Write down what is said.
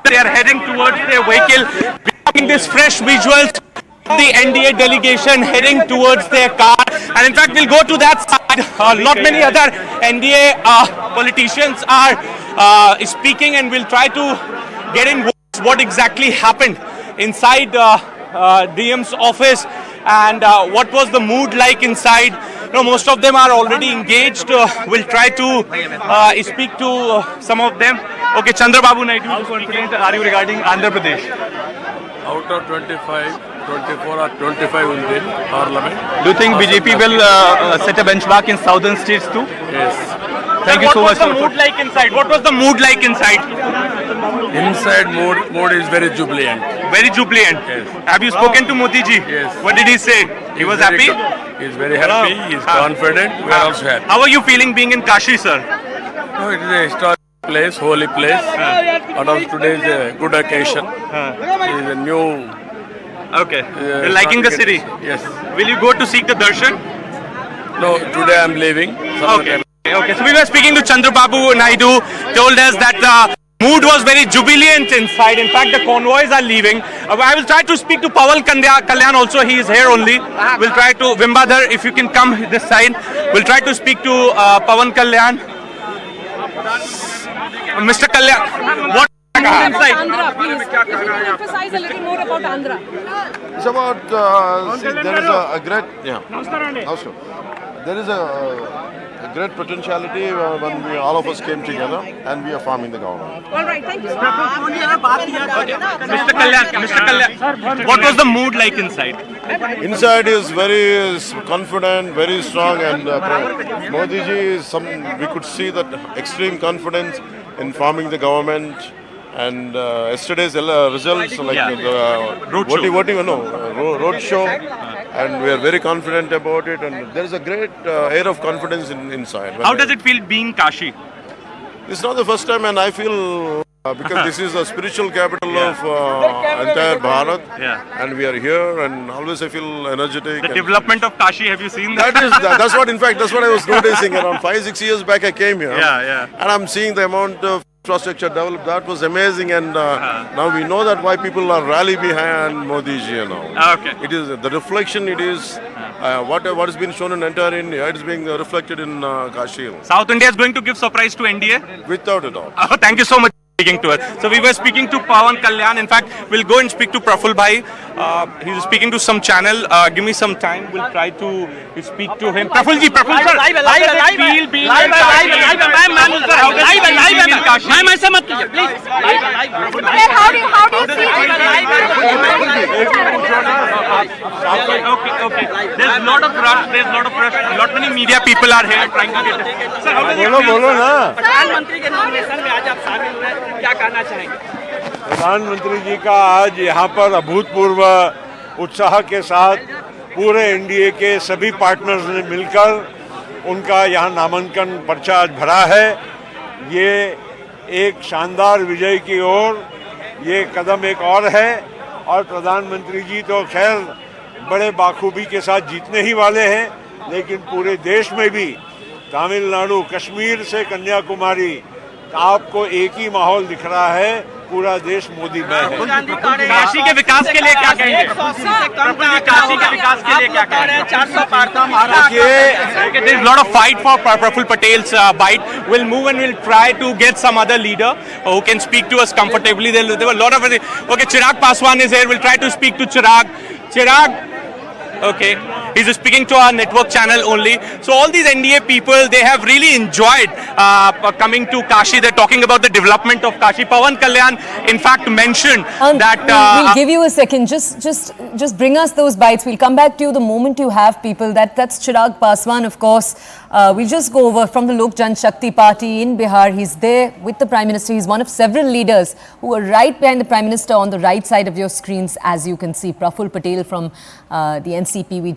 They are heading towards their vehicle. We are seeing this fresh visuals of the NDA delegation heading towards their car. And in fact, we'll go to that side. Not many other NDA politicians are speaking, and we'll try to get in what exactly happened inside DM's office and what was the mood like inside. Most of them are already engaged. We'll try to speak to some of them. Okay, Chandrababu Naidu, how confident are you regarding Andhra Pradesh? Out of 25, 24 or 25 will win Parliament. Do you think BJP will set a benchmark in southern states too? Yes. Thank you so much. What was the mood like inside? What was the mood like inside? Inside mood is very jubilant. Very jubilant. Yes. Have you spoken to Modi ji? Yes. What did he say? He was happy? He is very happy. He is confident. We are also happy. How are you feeling being in Kashi, sir? No, it is a historic place, holy place. Out of today is a good occasion. It is a new. Okay. You're liking the city? Yes. Will you go to seek the darshan? No, today I am leaving. Okay. Okay. So we were speaking to Chandrababu Naidu, told us that the mood was very jubilant inside. In fact, the convoys are leaving. I will try to speak to Pawan Kalyan also. He is here only. We'll try to, Vimbadhar, if you can come this side. We'll try to speak to Pawan Kalyan. Mr. Kalyan, what inside? Andhra, please. If you can emphasize a little more about Andhra. It's about, see, there is a great, there is a great potentiality when we all of us came together and we are forming the government. All right, thank you, sir. Mr. Kalyan, what was the mood like inside? Inside is very confident, very strong, and Modi ji is we could see that extreme confidence in forming the government. And yesterday's results, like road show, and we are very confident about it. And there is a great air of confidence inside. How does it feel being Kashi? It's not the first time, and I feel because this is the spiritual capital of entire Bharat, and we are here, and always I feel energetic. The development of Kashi, have you seen that? That's what, in fact, that's what I was noticing. Around 5-6 years back, I came here, and I'm seeing the amount of infrastructure developed. That was amazing, and now we know that why people are rally behind Modi ji now. Okay. It is the reflection. It is what has been shown in entire India. It is being reflected in Kashi. South India is going to give surprise to NDA? Without a doubt. Oh, thank you so much for speaking to us. So we were speaking to Pawan Kalyan. In fact, we'll go and speak to Praful Bhai. He's speaking to some channel. Give me some time. We'll try to speak to him. Praful ji, Praful sir. Okay. There's a lot of rush. Lot many media people are here trying to get it. Sir, how does it feel? बोलो ना. प्रधानमंत्री के nomination में आज आप शामिल हुए, क्या कहना चाहेंगे? प्रधानमंत्री जी का आज यहाँ पर अभूतपूर्व उत्साह के साथ पूरे एनडीए के सभी पार्टनर्स ने मिलकर उनका यहाँ नामांकन पर्चा आज भरा है। ये एक शानदार विजय की ओर ये कदम एक और है, और प्रधानमंत्री जी तो खैर बड़े बाखूबी के साथ जीतने ही वाले हैं, लेकिन पूरे देश में भी तमिलनाडु, कश्मीर से कन्याकुमारी आपको एक ही माहौल दिख रहा है, पूरा देश मोदी में है। काशी के विकास के लिए क्या कहेंगे? काशी के विकास के लिए क्या कहेंगे? 400 पार था Maharashtra. There is a lot of fight for Praful Patel's bite. We'll move and we'll try to get some other leader who can speak to us comfortably. There were a lot of okay. Chirag Paswan is here. We'll try to speak to Chirag. Chirag. Okay, he's speaking to our network channel only. So all these NDA people, they have really enjoyed coming to Kashi. They're talking about the development of Kashi. Pawan Kalyan, in fact, mentioned that... we'll give you a second. Just bring us those bites. We'll come back to you the moment you have people. That's Chirag Paswan, of course. We'll just go over from the Lok Jan Shakti Party in Bihar. He's there with the Prime Minister. He's one of several leaders who are right behind the Prime Minister on the right side of your screens, as you can see. Praful Patel from the NCP. We just